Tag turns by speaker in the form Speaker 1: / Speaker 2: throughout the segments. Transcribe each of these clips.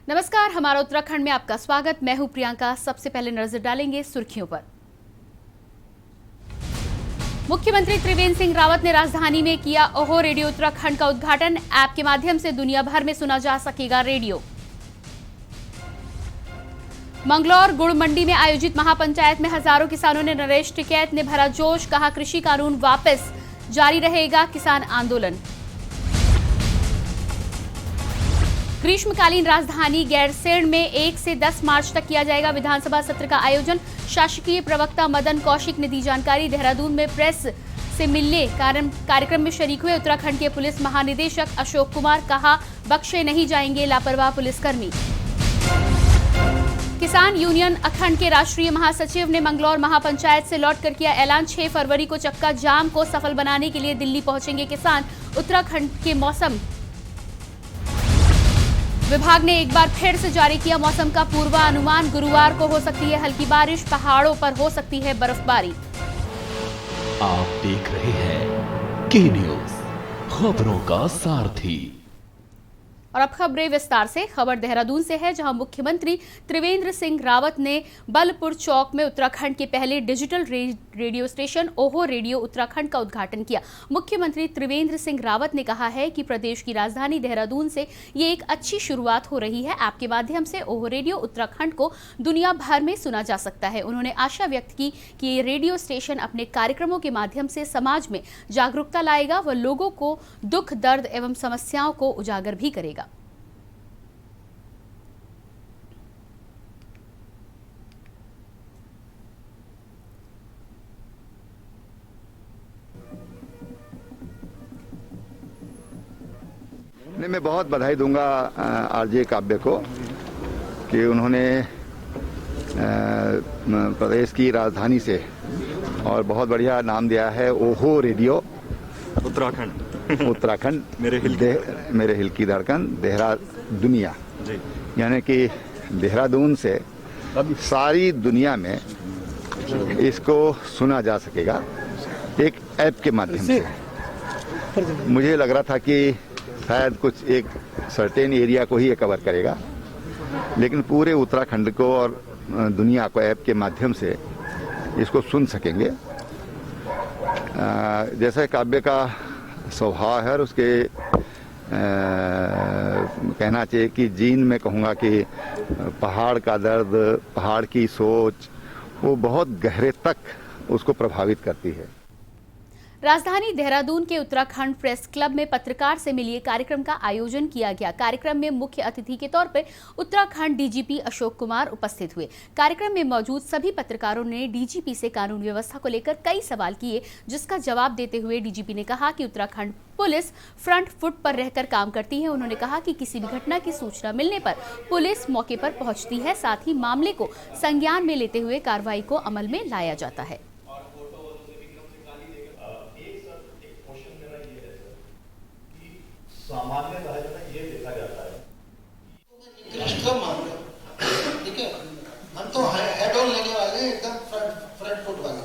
Speaker 1: नमस्कार, हमारा उत्तराखंड में आपका स्वागत। मैं हूं प्रियंका। सबसे पहले नजर डालेंगे सुर्खियों पर। मुख्यमंत्री त्रिवेंद्र सिंह रावत ने राजधानी में किया ओहो रेडियो उत्तराखंड का उद्घाटन। ऐप के माध्यम से दुनिया भर में सुना जा सकेगा रेडियो। मंगलौर गुड़ मंडी में आयोजित महापंचायत में हजारों किसानों ने नरेश टिकैत ने भरा जोश। कहा, कृषि कानून वापस, जारी रहेगा किसान आंदोलन। ग्रीष्मकालीन राजधानी गैरसैंण में 1 से 10 मार्च तक किया जाएगा विधानसभा सत्र का आयोजन। शासकीय प्रवक्ता मदन कौशिक ने दी जानकारी। देहरादून में प्रेस से मिलने कार्यक्रम में शरीक हुए उत्तराखंड के पुलिस महानिदेशक अशोक कुमार। कहा, बख्शे नहीं जाएंगे लापरवाह पुलिसकर्मी। किसान यूनियन अखंड के राष्ट्रीय महासचिव ने मंगलौर महापंचायत से लौटकर किया ऐलान। 6 फरवरी को चक्का जाम को सफल बनाने के लिए दिल्ली पहुंचेंगे किसान। उत्तराखंड के मौसम विभाग ने एक बार फिर से जारी किया मौसम का पूर्वानुमान। गुरुवार को हो सकती है हल्की बारिश, पहाड़ों पर हो सकती है बर्फबारी।
Speaker 2: आप देख रहे हैं के न्यूज, खबरों का सारथी।
Speaker 1: और अब खबरें विस्तार से। खबर देहरादून से है, जहां मुख्यमंत्री त्रिवेंद्र सिंह रावत ने बलपुर चौक में उत्तराखंड के पहले डिजिटल रेडियो स्टेशन ओहो रेडियो उत्तराखंड का उद्घाटन किया। मुख्यमंत्री त्रिवेंद्र सिंह रावत ने कहा है कि प्रदेश की राजधानी देहरादून से ये एक अच्छी शुरुआत हो रही है। ऐप के माध्यम से ओहो रेडियो उत्तराखंड को दुनिया भर में सुना जा सकता है। उन्होंने आशा व्यक्त की कि ये रेडियो स्टेशन अपने कार्यक्रमों के माध्यम से समाज में जागरूकता लाएगा व लोगों को दुख, दर्द एवं समस्याओं को उजागर भी करेगा।
Speaker 3: नहीं, मैं बहुत बधाई दूंगा आरजे काव्य को कि उन्होंने प्रदेश की राजधानी से और बहुत बढ़िया नाम दिया है ओहो रेडियो उत्तराखंड मेरे हिल की धड़कन दुनिया, यानी कि देहरादून से सारी दुनिया में इसको सुना जा सकेगा एक ऐप के माध्यम से। मुझे लग रहा था कि शायद कुछ एक सर्टेन एरिया को ही ये कवर करेगा, लेकिन पूरे उत्तराखंड को और दुनिया को ऐप के माध्यम से इसको सुन सकेंगे। जैसे काव्य का स्वभाव है और उसके कहना चाहिए कि जीन में कहूँगा कि पहाड़ का दर्द, पहाड़ की सोच, वो बहुत गहरे तक उसको प्रभावित करती है।
Speaker 1: राजधानी देहरादून के उत्तराखंड प्रेस क्लब में पत्रकार से मिलिए कार्यक्रम का आयोजन किया गया। कार्यक्रम में मुख्य अतिथि के तौर पर उत्तराखंड डीजीपी अशोक कुमार उपस्थित हुए। कार्यक्रम में मौजूद सभी पत्रकारों ने डीजीपी से कानून व्यवस्था को लेकर कई सवाल किए, जिसका जवाब देते हुए डीजीपी ने कहा कि उत्तराखंड पुलिस फ्रंट फुट पर रहकर काम करती है। उन्होंने कहा कि किसी भी घटना की सूचना मिलने पर पुलिस मौके पर पहुंचती है, साथ ही मामले को संज्ञान में लेते हुए कार्रवाई को अमल में लाया जाता है।
Speaker 4: सामान्यतः ये देखा जाता है, ठीक है, हम तो हेड ऑन लेने वाले हैं, एकदम फ्रंट फुट वाले।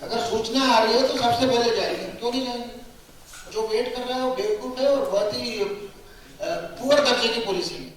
Speaker 4: अगर सूचना आ रही है तो सबसे पहले जाएंगे, क्यों नहीं जाएंगे? जो वेट कर रहा है वो बेवकूफ है और बहुत ही पुअर दर्जे की पुलिस है।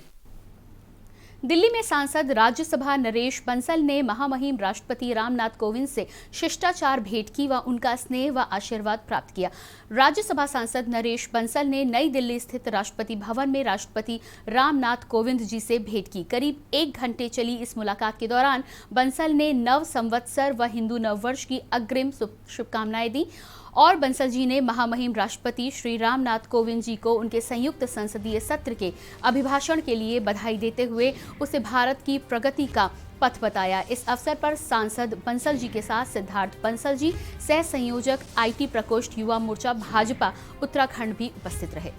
Speaker 1: दिल्ली में सांसद राज्यसभा नरेश बंसल ने महामहिम राष्ट्रपति रामनाथ कोविंद से शिष्टाचार भेंट की व उनका स्नेह व आशीर्वाद प्राप्त किया। राज्यसभा सांसद नरेश बंसल ने नई दिल्ली स्थित राष्ट्रपति भवन में राष्ट्रपति रामनाथ कोविंद जी से भेंट की। करीब 1 घंटे चली इस मुलाकात के दौरान बंसल ने नव संवत्सर व हिंदू नववर्ष की अग्रिम शुभकामनाएं दी और बंसल जी ने महामहिम राष्ट्रपति श्री रामनाथ कोविंद जी को उनके संयुक्त संसदीय सत्र के अभिभाषण के लिए बधाई देते हुए उसे भारत की प्रगति का पथ बताया। इस अवसर पर सांसद बंसल जी के साथ सिद्धार्थ बंसल जी, सह संयोजक IT प्रकोष्ठ युवा मोर्चा भाजपा उत्तराखंड भी उपस्थित रहे।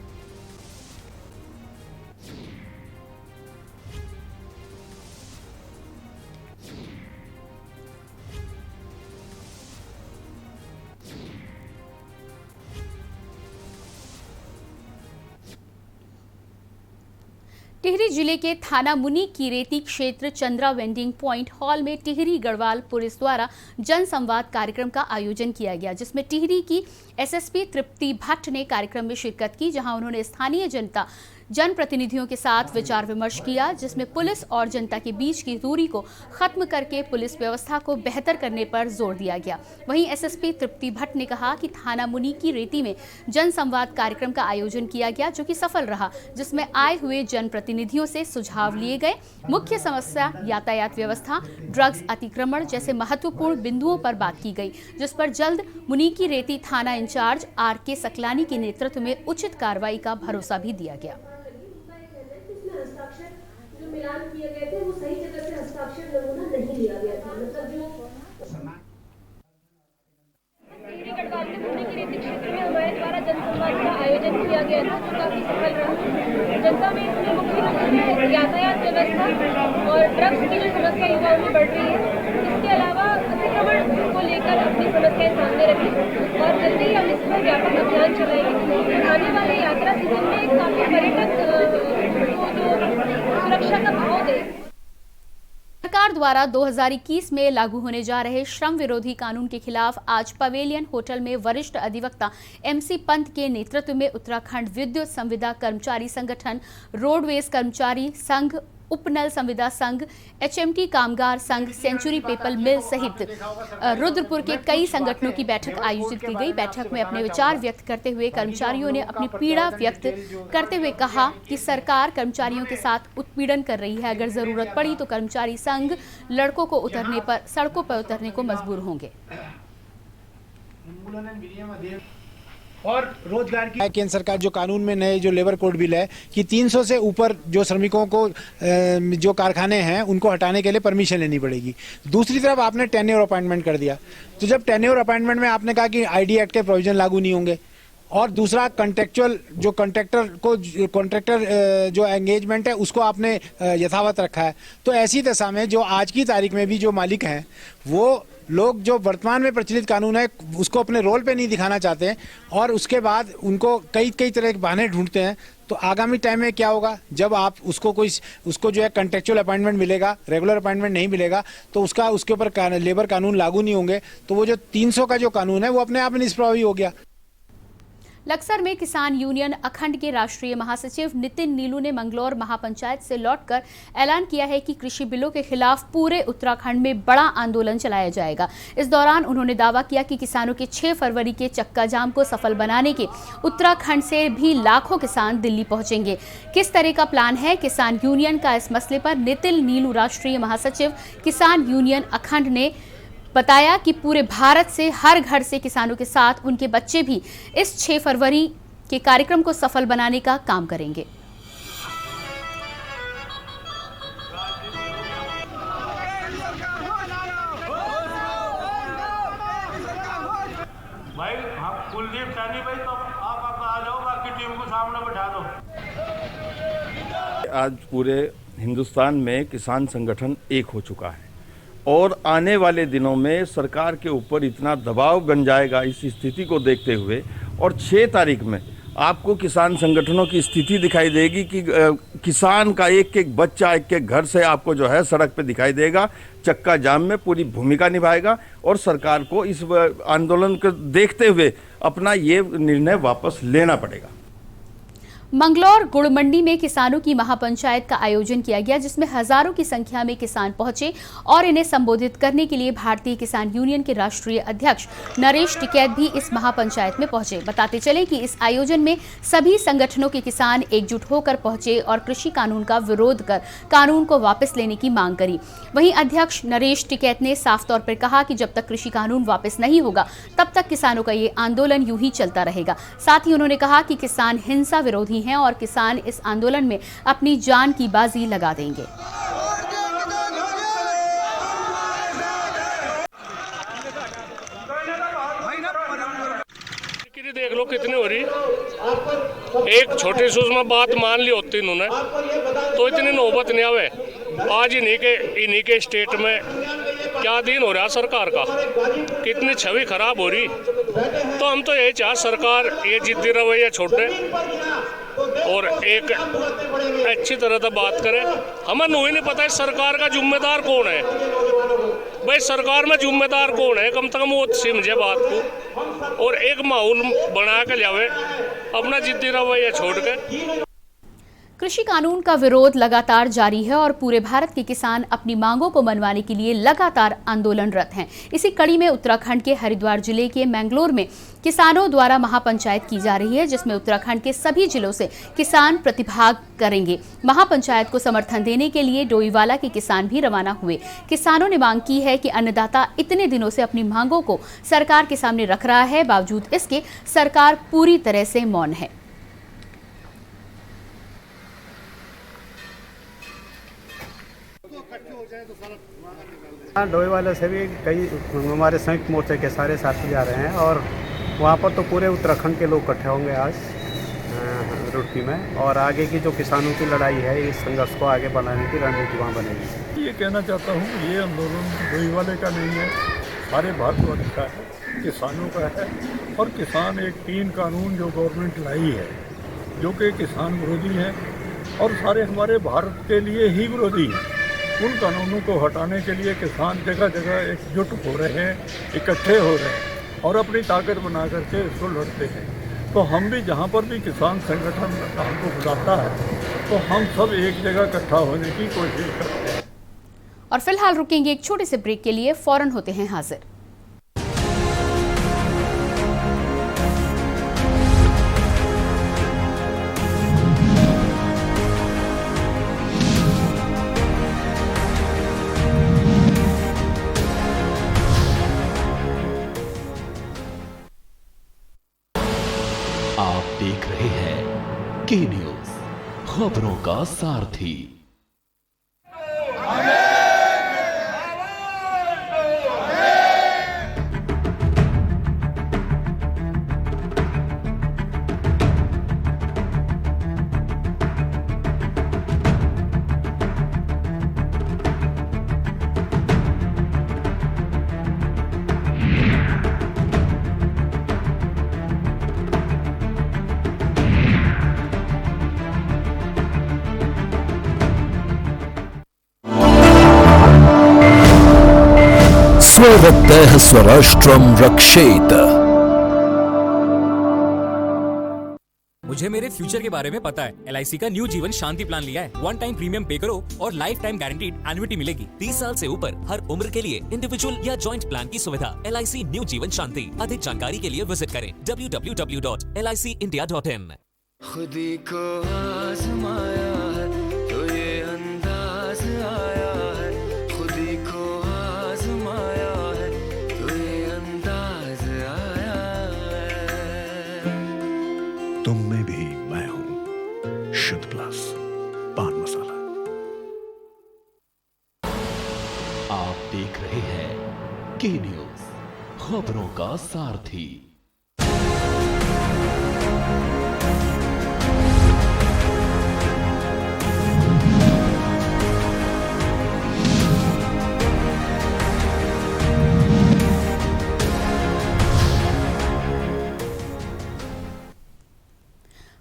Speaker 1: टिहरी जिले के थाना मुनी कीरेती क्षेत्र चंद्रा वेंडिंग पॉइंट हॉल में टिहरी गढ़वाल पुलिस द्वारा जन संवाद कार्यक्रम का आयोजन किया गया, जिसमें टिहरी की एसएसपी तृप्ति भट्ट ने कार्यक्रम में शिरकत की, जहां उन्होंने स्थानीय जनता जनप्रतिनिधियों के साथ विचार विमर्श किया, जिसमें पुलिस और जनता के बीच की दूरी को खत्म करके पुलिस व्यवस्था को बेहतर करने पर जोर दिया गया। वहीं एसएसपी तृप्ति भट्ट ने कहा कि थाना मुनीकी रेती में जन संवाद कार्यक्रम का आयोजन किया गया, जो कि सफल रहा, जिसमें आए हुए जनप्रतिनिधियों से सुझाव लिए गए। मुख्य समस्या यातायात व्यवस्था, ड्रग्स अतिक्रमण जैसे महत्वपूर्ण बिंदुओं पर बात की गई, जिस पर जल्द मुनीकी रेती थाना इंचार्ज आर.के. सकलानी के नेतृत्व में उचित कार्रवाई का भरोसा भी दिया गया।
Speaker 5: जो मिलान किए गए थे वो सही जगह से हस्ताक्षर नमूना नहीं लिया गया था। मतलब जो गढ़वाल के मुनीकी रेती क्षेत्र में हमारे द्वारा जनसंवाद का आयोजन किया गया था, जो काफी सफल रहा। जनता में इसमें मुख्य रूप से यातायात व्यवस्था और ड्रग्स की जो समस्या युवाओं में बढ़ रही है, इसके अलावा अतिक्रमण को लेकर अपनी समस्याएं सामने रखी और जल्दी ही हम इस पर व्यापक अभियान चलाएंगे। आने वाले यात्रा सीजन में काफी पर्यटक को जो सुरक्षा का भाव दे।
Speaker 1: सरकार द्वारा 2021 में लागू होने जा रहे श्रम विरोधी कानून के खिलाफ आज पवेलियन होटल में वरिष्ठ अधिवक्ता MC पंत के नेतृत्व में उत्तराखंड विद्युत संविदा कर्मचारी संगठन, रोडवेज कर्मचारी संघ, उपनल संविदा संघ, HMT कामगार संघ, सेंचुरी पेपर मिल सहित रुद्रपुर के कई संगठनों की बैठक आयोजित की गई। बैठक में अपने विचार व्यक्त करते हुए कर्मचारियों ने अपनी पीड़ा व्यक्त करते हुए कहा कि सरकार कर्मचारियों के साथ उत्पीड़न कर रही है। अगर जरूरत पड़ी तो कर्मचारी संघ सड़कों पर उतरने को मजबूर होंगे।
Speaker 6: और रोजगार की केंद्र सरकार जो कानून में नए जो लेबर कोड बिल है कि 300 से ऊपर जो श्रमिकों को जो कारखाने हैं उनको हटाने के लिए परमिशन लेनी पड़ेगी। दूसरी तरफ आपने टेन्योर अपॉइंटमेंट कर दिया, तो जब टेन्योर अपॉइंटमेंट में आपने कहा कि आईडी एक्ट के प्रोविजन लागू नहीं होंगे, और दूसरा कॉन्ट्रेक्चुअल जो कॉन्ट्रैक्टर जो एंगेजमेंट है उसको आपने यथावत रखा है। तो ऐसी दशा में जो आज की तारीख में भी जो मालिक हैं वो लोग जो वर्तमान में प्रचलित कानून है उसको अपने रोल पे नहीं दिखाना चाहते हैं और उसके बाद उनको कई तरह के बहाने ढूंढते हैं। तो आगामी टाइम में क्या होगा, जब आप उसको जो है कॉन्ट्रेक्चुअल अपॉइंटमेंट मिलेगा, रेगुलर अपॉइंटमेंट नहीं मिलेगा, तो उसके ऊपर लेबर कानून लागू नहीं होंगे, तो वो जो 300 का जो कानून है वो अपने आप निष्प्रभावी हो गया।
Speaker 1: लक्सर में किसान यूनियन अखंड के राष्ट्रीय महासचिव नितिन नीलू ने मंगलौर महापंचायत से लौटकर ऐलान किया है कि कृषि बिलों के खिलाफ पूरे उत्तराखंड में बड़ा आंदोलन चलाया जाएगा। इस दौरान उन्होंने दावा किया कि किसानों के 6 फरवरी के चक्का जाम को सफल बनाने के उत्तराखंड से भी लाखों किसान दिल्ली पहुंचेंगे। किस तरह का प्लान है किसान यूनियन का, इस मसले पर नितिन नीलू राष्ट्रीय महासचिव किसान यूनियन अखंड ने बताया कि पूरे भारत से हर घर से किसानों के साथ उनके बच्चे भी इस 6 फरवरी के कार्यक्रम को सफल बनाने का काम करेंगे।
Speaker 7: भाई हम कुलदीप सैनी भाई, तो आप आ जाओ, बाकी टीम को सामने बैठा दो।
Speaker 8: आज पूरे हिंदुस्तान में किसान संगठन एक हो चुका है और आने वाले दिनों में सरकार के ऊपर इतना दबाव बन जाएगा इस स्थिति को देखते हुए, और 6 तारीख में आपको किसान संगठनों की स्थिति दिखाई देगी कि किसान का एक बच्चा एक घर से आपको जो है सड़क पे दिखाई देगा, चक्का जाम में पूरी भूमिका निभाएगा और सरकार को इस आंदोलन को देखते हुए अपना ये निर्णय वापस लेना पड़ेगा।
Speaker 1: मंगलौर गुड़ मंडी में किसानों की महापंचायत का आयोजन किया गया, जिसमें हजारों की संख्या में किसान पहुंचे और इन्हें संबोधित करने के लिए भारतीय किसान यूनियन के राष्ट्रीय अध्यक्ष नरेश टिकैत भी इस महापंचायत में पहुंचे। बताते चले कि इस आयोजन में सभी संगठनों के किसान एकजुट होकर पहुंचे और कृषि कानून का विरोध कर कानून को वापस लेने की मांग करी। वहीं अध्यक्ष नरेश टिकैत ने साफ तौर पर कहा कि जब तक कृषि कानून वापस नहीं होगा तब तक किसानों का ये आंदोलन यूं ही चलता रहेगा। साथ ही उन्होंने कहा कि किसान हिंसा विरोधी हैं और किसान इस आंदोलन में अपनी जान की बाजी लगा देंगे।
Speaker 7: देख लो कितनी हो रही, एक छोटी सूझ में बात मान ली होती इन्होंने तो इतनी नौबत नहीं आवे। आज इन्हीं के स्टेट में क्या दिन हो रहा सरकार का, कितनी छवि खराब हो रही। तो हम तो यही चाह सरकार ये जिद्दी रवैया छोड़ दे और एक अच्छी तरह से बात करे। हमें नहीं नहीं पता है सरकार का जिम्मेदार कौन है। भाई सरकार में जिम्मेदार कौन है, कम से कम वो समझे बात को और एक माहौल बना के लावे, अपना जिद्दी रवैया छोड़ के।
Speaker 1: कृषि कानून का विरोध लगातार जारी है और पूरे भारत के किसान अपनी मांगों को मनवाने के लिए लगातार आंदोलनरत हैं। इसी कड़ी में उत्तराखंड के हरिद्वार जिले के मैंगलोर में किसानों द्वारा महापंचायत की जा रही है, जिसमें उत्तराखंड के सभी जिलों से किसान प्रतिभाग करेंगे। महापंचायत को समर्थन देने के लिए डोईवाला के किसान भी रवाना हुए। किसानों ने मांग की है कि अन्नदाता इतने दिनों से अपनी मांगों को सरकार के सामने रख रहा है, बावजूद इसके सरकार पूरी तरह से मौन है।
Speaker 9: डोईवाला से भी कई हमारे संयुक्त मोर्चे के सारे साथी जा रहे हैं और वहाँ पर तो पूरे उत्तराखंड के लोग इकट्ठे होंगे आज रुड़की में, और आगे की जो किसानों की लड़ाई है इस संघर्ष को आगे बढ़ाने की रणनीति वहाँ बनेगी।
Speaker 10: ये कहना चाहता हूँ ये आंदोलन डोईवाले का नहीं है, सारे भारतवर्ष का है, किसानों का है। और किसान एक 3 कानून जो गवर्नमेंट लाई है जो कि किसान विरोधी हैं और सारे हमारे भारत के लिए ही विरोधी हैं, उन कानूनों को हटाने के लिए किसान जगह जगह एकजुट हो रहे हैं, इकट्ठे हो रहे हैं और अपनी ताकत बना करके इसको लड़ते हैं। तो हम भी जहाँ पर भी किसान संगठन हमको बुलाता है तो हम सब एक जगह इकट्ठा होने की कोशिश करते हैं।
Speaker 1: और फिलहाल रुकेंगे एक छोटे से ब्रेक के लिए, फौरन होते हैं हाजिर।
Speaker 2: आप देख रहे हैं के न्यूज, खबरों का सारथी।
Speaker 11: स्वरतः स्वराष्ट्रम रक्षेत।
Speaker 12: मुझे मेरे फ्यूचर के बारे में पता है। LIC का न्यू जीवन शांति प्लान लिया है। 1 टाइम प्रीमियम पे करो और लाइफ टाइम गारंटीड एन्युटी मिलेगी।
Speaker 11: 30 साल से ऊपर हर उम्र के लिए इंडिविजुअल या जॉइंट प्लान की सुविधा। LIC न्यू जीवन शांति। अधिक जानकारी के लिए विजिट करें www.licindia.in।
Speaker 13: खुदी को आजमाया है तो ये अंदाज आया है, खुदी को आजमाया है तो ये अंदाज आया है।
Speaker 14: तुम में भी मैं हूं, शुद्ध प्लस पान मसाला।
Speaker 2: आप देख रहे हैं के न्यूज, खबरों का सारथी।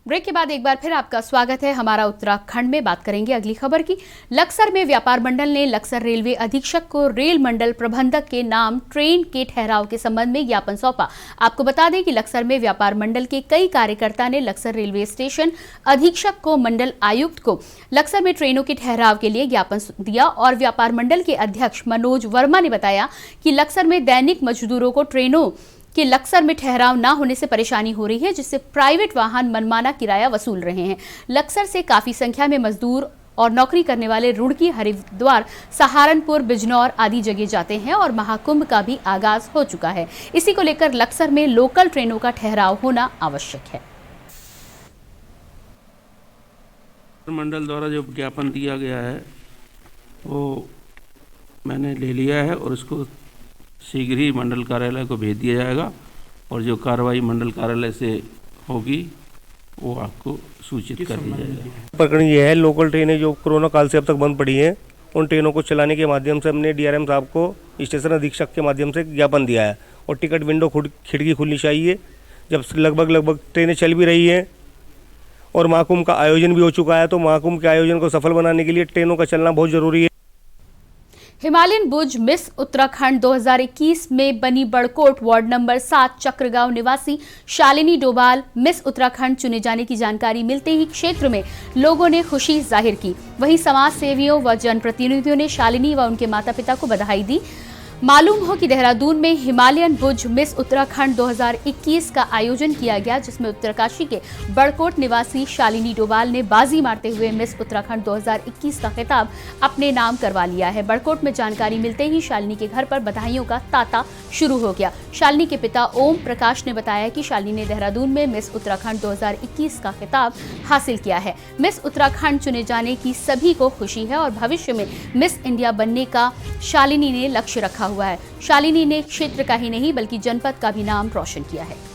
Speaker 1: ब्रेक के बाद एक बार फिर आपका स्वागत है। हमारा उत्तराखंड में बात करेंगे अगली खबर की। लक्सर में व्यापार मंडल ने लक्सर रेलवे अधीक्षक को रेल मंडल प्रबंधक के नाम ट्रेन के ठहराव के संबंध में ज्ञापन सौंपा। आपको बता दें कि लक्सर में व्यापार मंडल के कई कार्यकर्ता ने लक्सर रेलवे स्टेशन अधीक्षक को मंडल आयुक्त को लक्सर में ट्रेनों के ठहराव के लिए ज्ञापन दिया और व्यापार मंडल के अध्यक्ष मनोज वर्मा ने बताया कि लक्सर में दैनिक मजदूरों को ट्रेनों कि लक्सर में ठहराव ना होने से परेशानी हो रही है, जिससे प्राइवेट वाहन मनमाना किराया वसूल रहे हैं। लक्सर से काफी संख्या में मजदूर और नौकरी करने वाले रुड़की, हरिद्वार, सहारनपुर, बिजनौर आदि जगह जाते हैं और महाकुंभ का भी आगाज हो चुका है। इसी को लेकर लक्सर में लोकल ट्रेनों का ठहराव होना आवश्यक है।
Speaker 15: मंडल द्वारा जो ज्ञापन दिया गया है वो मैंने ले लिया है और उसको शीघ्र ही मंडल कार्यालय को भेज दिया जाएगा और जो कार्रवाई मंडल कार्यालय से होगी वो आपको सूचित कर दी जाएगी।
Speaker 16: प्रकरण ये है, लोकल ट्रेनें जो कोरोना काल से अब तक बंद पड़ी हैं, उन ट्रेनों को चलाने के माध्यम से हमने DRM साहब को स्टेशन अधीक्षक के माध्यम से ज्ञापन दिया है और टिकट विंडो खिड़की खुलनी चाहिए। जब लगभग ट्रेनें चल भी रही हैं और महाकुंभ का आयोजन भी हो चुका है, तो महाकुंभ के आयोजन को सफल बनाने के लिए ट्रेनों का चलना बहुत ज़रूरी है।
Speaker 1: हिमालयन बुज मिस उत्तराखंड 2021 में बनी बड़कोट वार्ड नंबर 7 चक्रगांव निवासी शालिनी डोभाल मिस उत्तराखंड चुने जाने की जानकारी मिलते ही क्षेत्र में लोगों ने खुशी जाहिर की। वहीं समाज सेवियों व जनप्रतिनिधियों ने शालिनी व उनके माता पिता को बधाई दी। मालूम हो कि देहरादून में हिमालयन बुज मिस उत्तराखंड 2021 का आयोजन किया गया, जिसमें उत्तरकाशी के बड़कोट निवासी शालिनी डोभाल ने बाजी मारते हुए मिस उत्तराखंड 2021 का खिताब अपने नाम करवा लिया है। बड़कोट में जानकारी मिलते ही शालिनी के घर पर बधाइयों का तांता शुरू हो गया। शालिनी के पिता ओम प्रकाश ने बताया कि शालिनी ने देहरादून में मिस उत्तराखंड 2021 का खिताब हासिल किया है। मिस उत्तराखंड चुने जाने की सभी को खुशी है और भविष्य में मिस इंडिया बनने का शालिनी ने लक्ष्य रखा हुआ है। शालिनी ने क्षेत्र का ही नहीं बल्कि जनपद का भी नाम रोशन किया है।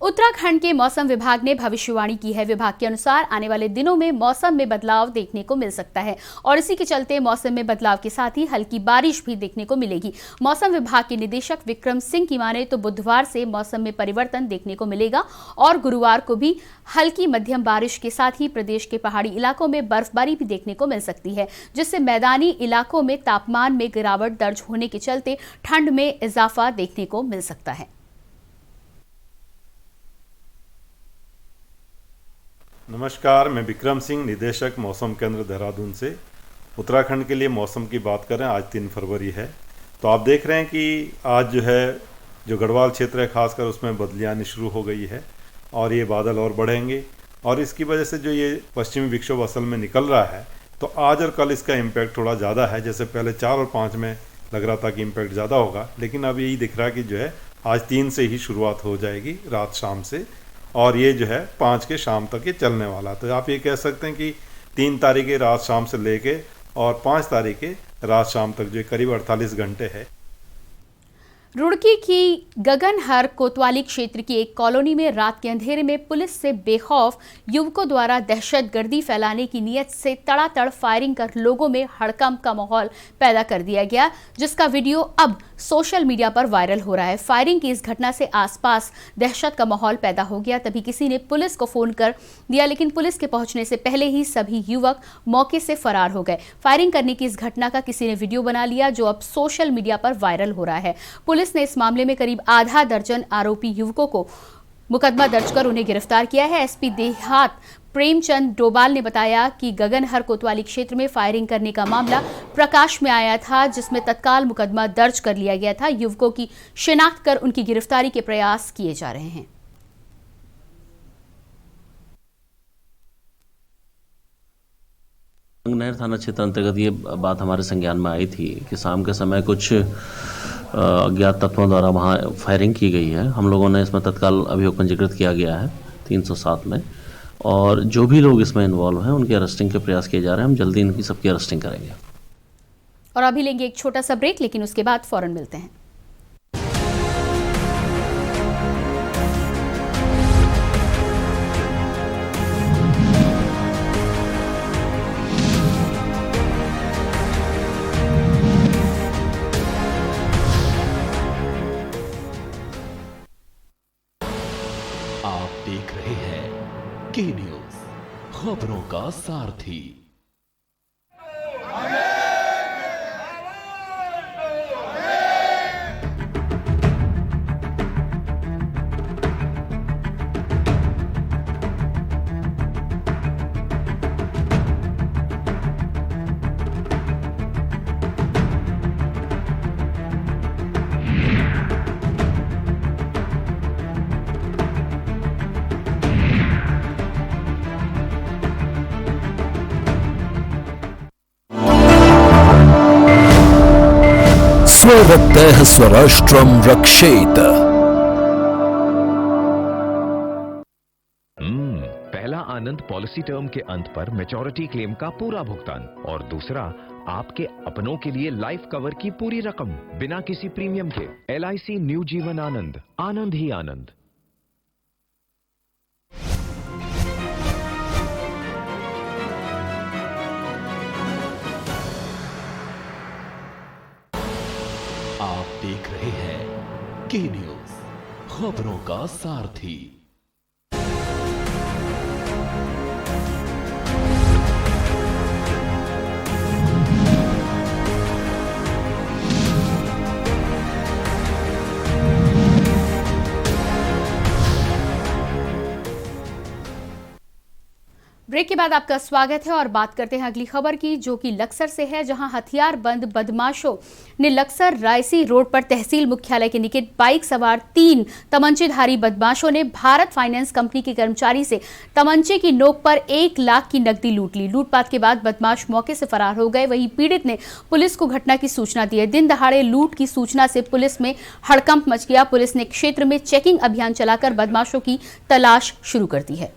Speaker 1: उत्तराखंड के मौसम विभाग ने भविष्यवाणी की है। विभाग के अनुसार आने वाले दिनों में मौसम में बदलाव देखने को मिल सकता है और इसी के चलते मौसम में बदलाव के साथ ही हल्की बारिश भी देखने को मिलेगी। मौसम विभाग के निदेशक विक्रम सिंह की माने तो बुधवार से मौसम में परिवर्तन देखने को मिलेगा और गुरुवार को भी हल्की मध्यम बारिश के साथ ही प्रदेश के पहाड़ी इलाकों में बर्फबारी भी देखने को मिल सकती है, जिससे मैदानी इलाकों में तापमान में गिरावट दर्ज होने के चलते ठंड में इजाफा देखने को मिल सकता है।
Speaker 17: नमस्कार, मैं विक्रम सिंह, निदेशक मौसम केंद्र देहरादून से। उत्तराखंड के लिए मौसम की बात करें, आज 3 फरवरी है, तो आप देख रहे हैं कि आज जो गढ़वाल क्षेत्र है खासकर उसमें बदली आनी शुरू हो गई है और ये बादल और बढ़ेंगे और इसकी वजह से जो ये पश्चिमी विक्षोभ असल में निकल रहा है, तो आज और कल इसका इम्पैक्ट थोड़ा ज़्यादा है। जैसे पहले 4 और 5 में लग रहा था कि इम्पैक्ट ज़्यादा होगा, लेकिन अब यही दिख रहा है कि आज 3 से ही शुरुआत हो जाएगी रात शाम से और ये 5 के शाम तक ये चलने वाला। तो आप ये कह सकते हैं कि 3 तारीख रात शाम से लेके और 5 तारीख रात शाम तक जो करीब 48 घंटे है।
Speaker 1: रुड़की की गगनहर कोतवाली क्षेत्र की एक कॉलोनी में रात के अंधेरे में पुलिस से बेखौफ युवकों द्वारा दहशतगर्दी फैलाने की नीयत से तड़ातड़ फायरिंग कर लोगों में हड़कंप का माहौल पैदा कर दिया गया, जिसका वीडियो अब सोशल मीडिया पर वायरल हो रहा है। फायरिंग की इस घटना से आसपास दहशत का माहौल पैदा हो गया। तभी किसी ने पुलिस को फोन कर दिया, लेकिन पुलिस के पहुंचने से पहले ही सभी युवक मौके से फरार हो गए। फायरिंग करने की इस घटना का किसी ने वीडियो बना लिया, जो अब सोशल मीडिया पर वायरल हो रहा है। पुलिस ने इस मामले में करीब आधा दर्जन आरोपी युवकों को मुकदमा दर्ज कर उन्हें गिरफ्तार किया है। एसपी देहात प्रेमचंद डोभाल ने बताया कि गगनहर कोतवाली क्षेत्र में फायरिंग करने का मामला प्रकाश में आया था, जिसमें तत्काल मुकदमा दर्ज कर लिया गया था। युवकों की शिनाख्त कर उनकी गिरफ्तारी के प्रयास किए जा रहे हैं।
Speaker 18: गंगनहर थाना क्षेत्र अंतर्गत ये बात हमारे संज्ञान में आई थी कि शाम के समय कुछ अज्ञात तत्वों द्वारा वहाँ फायरिंग की गई है। हम लोगों ने इसमें तत्काल अभियोग पंजीकृत किया गया है 307 में और जो भी लोग इसमें इन्वॉल्व हैं उनकी अरेस्टिंग के प्रयास किए जा रहे हैं। हम जल्दी इनकी सबकी अरेस्टिंग करेंगे।
Speaker 1: और अभी लेंगे एक छोटा सा ब्रेक, लेकिन उसके बाद फौरन मिलते हैं।
Speaker 2: आप देख रहे हैं के न्यूज, खबरों का सारथी।
Speaker 14: स्वरक्तः स्वराष्ट्रं रक्षेत।
Speaker 19: पहला आनंद पॉलिसी टर्म के अंत पर मैच्योरिटी क्लेम का पूरा भुगतान और दूसरा आपके अपनों के लिए लाइफ कवर की पूरी रकम बिना किसी प्रीमियम के। LIC न्यू जीवन आनंद, आनंद ही आनंद।
Speaker 2: आप देख रहे हैं के न्यूज, खबरों का सारथी।
Speaker 1: ब्रेक के बाद आपका स्वागत है और बात करते हैं अगली खबर की, जो कि लक्सर से है, जहां हथियारबंद बदमाशों ने लक्सर रायसी रोड पर तहसील मुख्यालय के निकट बाइक सवार 3 तमंचेधारी बदमाशों ने भारत फाइनेंस कंपनी के कर्मचारी से तमंचे की नोक पर 1 लाख की नकदी लूट ली। लूटपाट के बाद बदमाश मौके से फरार हो गए। वहीं पीड़ित ने पुलिस को घटना की सूचना दी है। दिन दहाड़े लूट की सूचना से पुलिस में हड़कंप मच गया। पुलिस ने क्षेत्र में चेकिंग अभियान चलाकर बदमाशों की तलाश शुरू कर दी है।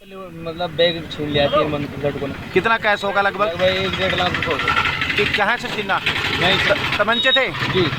Speaker 20: मतलब बैग छीन लिया 3 लड़कों ने।
Speaker 21: कितना कैश होगा लगभग?
Speaker 20: 1-1.5 लाख रुपये।
Speaker 21: कि कहाँ से छीना?
Speaker 20: नहीं,
Speaker 21: तमंचे थे
Speaker 20: जी।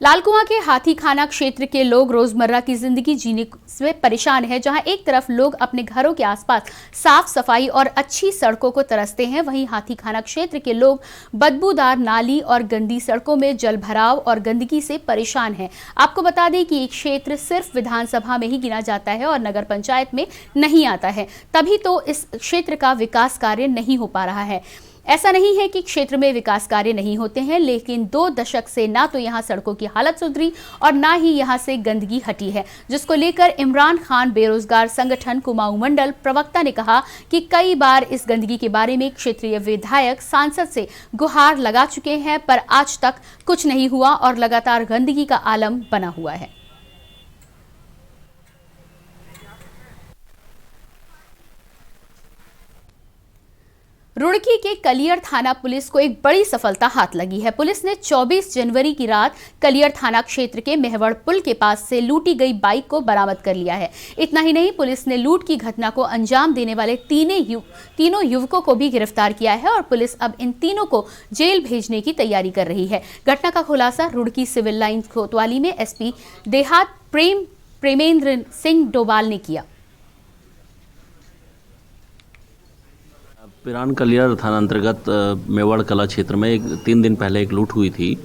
Speaker 1: लालकुआं के हाथीखाना क्षेत्र के लोग रोजमर्रा की जिंदगी जीने से परेशान हैं, जहां एक तरफ लोग अपने घरों के आसपास साफ सफाई और अच्छी सड़कों को तरसते हैं, वहीं हाथीखाना क्षेत्र के लोग बदबूदार नाली और गंदी सड़कों में जल भराव और गंदगी से परेशान हैं। आपको बता दें कि ये क्षेत्र सिर्फ विधानसभा में ही गिना जाता है और नगर पंचायत में नहीं आता है, तभी तो इस क्षेत्र का विकास कार्य नहीं हो पा रहा है। ऐसा नहीं है कि क्षेत्र में विकास कार्य नहीं होते हैं, लेकिन 2 दशक से ना तो यहां सड़कों की हालत सुधरी और ना ही यहां से गंदगी हटी है, जिसको लेकर इमरान खान बेरोजगार संगठन कुमाऊं मंडल प्रवक्ता ने कहा कि कई बार इस गंदगी के बारे में क्षेत्रीय विधायक सांसद से गुहार लगा चुके हैं, पर आज तक कुछ नहीं हुआ और लगातार गंदगी का आलम बना हुआ है। रुड़की के कलियर थाना पुलिस को एक बड़ी सफलता हाथ लगी है। पुलिस ने 24 जनवरी की रात कलियर थाना क्षेत्र के मेहवड़ पुल के पास से लूटी गई बाइक को बरामद कर लिया है। इतना ही नहीं, पुलिस ने लूट की घटना को अंजाम देने वाले तीनों युवकों को भी गिरफ्तार किया है और पुलिस अब इन तीनों को जेल भेजने की तैयारी कर रही है। घटना का खुलासा रुड़की सिविल लाइन कोतवाली में एसपी देहात प्रेमेंद्र सिंह डोभाल ने किया।
Speaker 18: पिरान कलियर थाना अंतर्गत मेवाड़ कला क्षेत्र में 3 दिन पहले एक लूट हुई थी,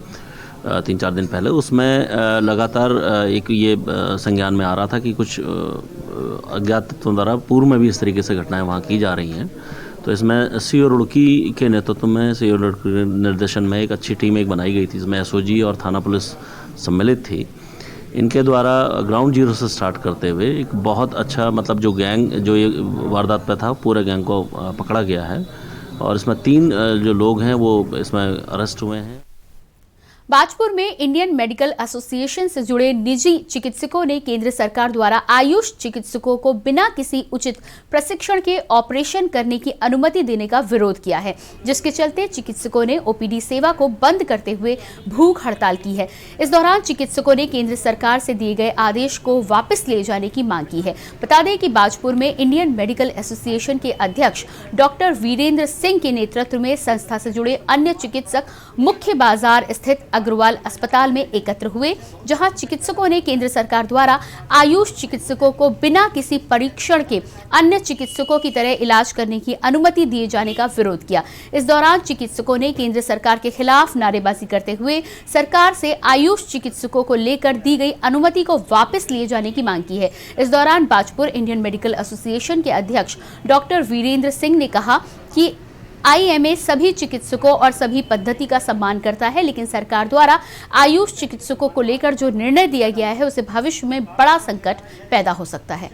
Speaker 18: 3-4 दिन पहले। उसमें लगातार एक ये संज्ञान में आ रहा था कि कुछ अज्ञात तत्वों द्वारा पूर्व में भी इस तरीके से घटनाएं वहाँ की जा रही हैं। तो इसमें सीओ रुड़की के नेतृत्व में, सीओ रुड़की के निर्देशन में एक अच्छी टीम बनाई गई थी, जिसमें एसओजी और थाना पुलिस सम्मिलित थी। इनके द्वारा ग्राउंड जीरो से स्टार्ट करते हुए एक बहुत अच्छा, मतलब जो गैंग जो ये वारदात पे था, पूरे गैंग को पकड़ा गया है और इसमें 3 जो लोग हैं वो इसमें अरेस्ट हुए हैं।
Speaker 1: बाजपुर में इंडियन मेडिकल एसोसिएशन से जुड़े निजी चिकित्सकों ने केंद्र सरकार द्वारा आयुष चिकित्सकों को बिना किसी उचित प्रशिक्षण के ऑपरेशन करने की अनुमति देने का विरोध किया है, जिसके चलते चिकित्सकों ने ओपीडी सेवा को बंद करते हुए भूख हड़ताल की है। इस दौरान चिकित्सकों ने केंद्र सरकार से दिए गए आदेश को वापस ले जाने की मांग की है। बता दें कि बाजपुर में इंडियन मेडिकल एसोसिएशन के अध्यक्ष डॉक्टर वीरेंद्र सिंह के नेतृत्व में संस्था से जुड़े अन्य चिकित्सक मुख्य बाजार स्थित अग्रवाल अस्पताल में एकत्र हुए, जहां चिकित्सकों ने केंद्र सरकार द्वारा आयुष चिकित्सकों को बिना किसी परीक्षण के अन्य चिकित्सकों की तरह इलाज करने की अनुमति दिए जाने का विरोध किया। इस दौरान चिकित्सकों ने केंद्र सरकार के खिलाफ नारेबाजी करते हुए सरकार से आयुष चिकित्सकों को लेकर दी गई अनुमति को वापस लिए जाने की मांग की है। इस दौरान बाजपुर इंडियन मेडिकल एसोसिएशन के अध्यक्ष डॉक्टर वीरेंद्र सिंह ने कहा कि आईएमए सभी चिकित्सकों और सभी पद्धति का सम्मान करता है, लेकिन सरकार द्वारा आयुष चिकित्सकों को लेकर जो निर्णय दिया गया है उसे भविष्य में बड़ा संकट पैदा हो सकता है।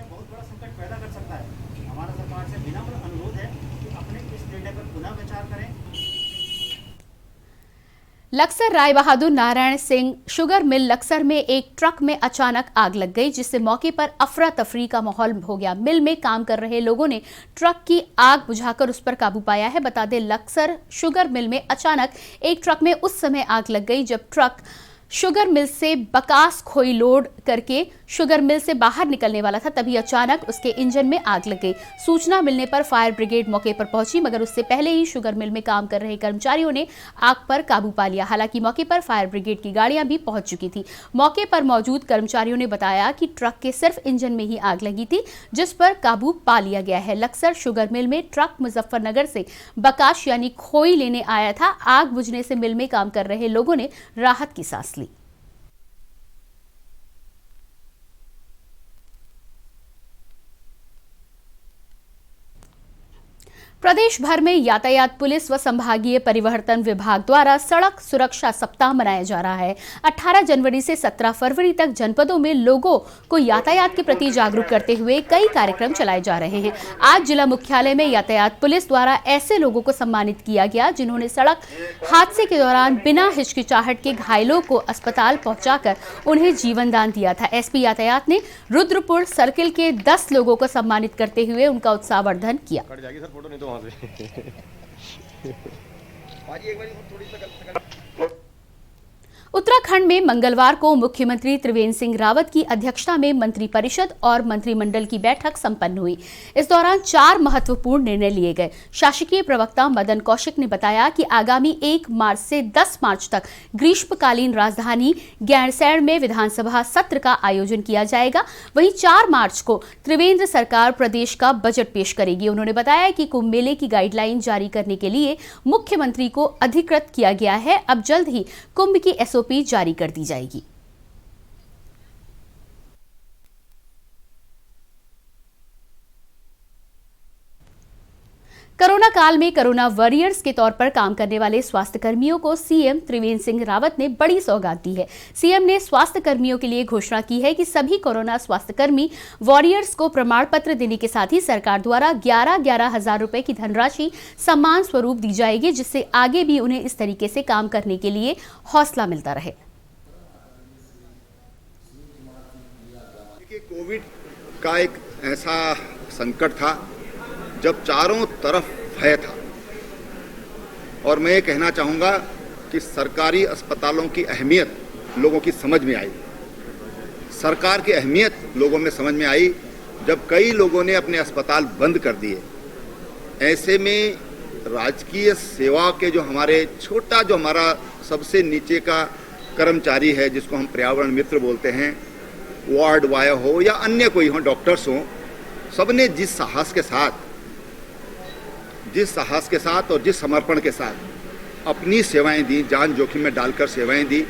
Speaker 1: लक्सर राय बहादुर नारायण सिंह शुगर मिल लक्सर में एक ट्रक में अचानक आग लग गई, जिससे मौके पर अफरा तफरी का माहौल हो गया। मिल में काम कर रहे लोगों ने ट्रक की आग बुझाकर उस पर काबू पाया है। बता दें, लक्सर शुगर मिल में अचानक एक ट्रक में उस समय आग लग गई जब ट्रक शुगर मिल से बकास खोई लोड करके शुगर मिल से बाहर निकलने वाला था, तभी अचानक उसके इंजन में आग लग गई। सूचना मिलने पर फायर ब्रिगेड मौके पर पहुंची, मगर उससे पहले ही शुगर मिल में काम कर रहे कर्मचारियों ने आग पर काबू पा लिया। हालांकि मौके पर फायर ब्रिगेड की गाड़ियां भी पहुंच चुकी थी। मौके पर मौजूद कर्मचारियों ने बताया कि ट्रक के सिर्फ इंजन में ही आग लगी थी, जिस पर काबू पा लिया गया है। लक्सर शुगर मिल में ट्रक मुजफ्फरनगर से बकाश यानी खोई लेने आया था। आग बुझने से मिल में काम कर रहे लोगों ने राहत की सांस ली। प्रदेश भर में यातायात पुलिस व संभागीय परिवहन विभाग द्वारा सड़क सुरक्षा सप्ताह मनाया जा रहा है। 18 जनवरी से 17 फरवरी तक जनपदों में लोगों को यातायात के प्रति जागरूक करते हुए कई कार्यक्रम चलाए जा रहे हैं। आज जिला मुख्यालय में यातायात पुलिस द्वारा ऐसे लोगों को सम्मानित किया गया जिन्होंने सड़क हादसे के दौरान बिना हिचकिचाहट के घायलों को अस्पताल पहुंचाकर उन्हें जीवन दान दिया था। एसपी यातायात ने रुद्रपुर सर्किल के 10 लोगों को सम्मानित करते हुए उनका उत्साहवर्धन किया। उत्तराखंड में मंगलवार को मुख्यमंत्री त्रिवेंद्र सिंह रावत की अध्यक्षता में मंत्रिपरिषद और मंत्रिमंडल की बैठक संपन्न हुई। इस दौरान 4 महत्वपूर्ण निर्णय लिए गए। शासकीय प्रवक्ता मदन कौशिक ने बताया कि आगामी 1 मार्च से 10 मार्च तक ग्रीष्मकालीन राजधानी गैरसैंण में विधानसभा सत्र का आयोजन किया जाएगा। वहीं 4 मार्च को त्रिवेंद्र सरकार प्रदेश का बजट पेश करेगी। उन्होंने बताया कि कुंभ मेले की गाइडलाइन जारी करने के लिए मुख्यमंत्री को अधिकृत किया गया है। अब जल्द ही कुंभ की एसओपी जारी कर दी जाएगी। कोरोना काल में कोरोना वॉरियर्स के तौर पर काम करने वाले स्वास्थ्य कर्मियों को सीएम त्रिवेंद्र सिंह रावत ने बड़ी सौगात दी है। सीएम ने स्वास्थ्य कर्मियों के लिए घोषणा की है कि सभी कोरोना स्वास्थ्य कर्मी वॉरियर्स को प्रमाण पत्र देने के साथ ही सरकार द्वारा 11,000 हजार रुपए की धनराशि सम्मान स्वरूप दी जाएगी, जिससे आगे भी उन्हें इस तरीके से काम करने के लिए हौसला मिलता रहे।
Speaker 3: कोविड का एक ऐसा संकट था जब चारों तरफ भय था, और मैं ये कहना चाहूँगा कि सरकारी अस्पतालों की अहमियत लोगों की समझ में आई। सरकार की अहमियत लोगों में समझ में आई जब कई लोगों ने अपने अस्पताल बंद कर दिए। ऐसे में राजकीय सेवा के जो हमारा सबसे नीचे का कर्मचारी है, जिसको हम पर्यावरण मित्र बोलते हैं, वार्ड बॉय हो या अन्य कोई हो, डॉक्टर्स हो, सबने जिस साहस के साथ और जिस समर्पण के साथ अपनी सेवाएं दी, जान जोखिम में डालकर सेवाएं दी,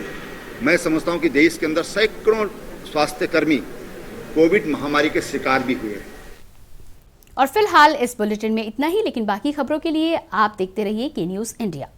Speaker 3: मैं समझता हूं कि देश के अंदर सैकड़ों स्वास्थ्य कर्मी कोविड महामारी के शिकार भी हुए।
Speaker 1: और फिलहाल इस बुलेटिन में इतना ही, लेकिन बाकी खबरों के लिए आप देखते रहिए के न्यूज़ इंडिया।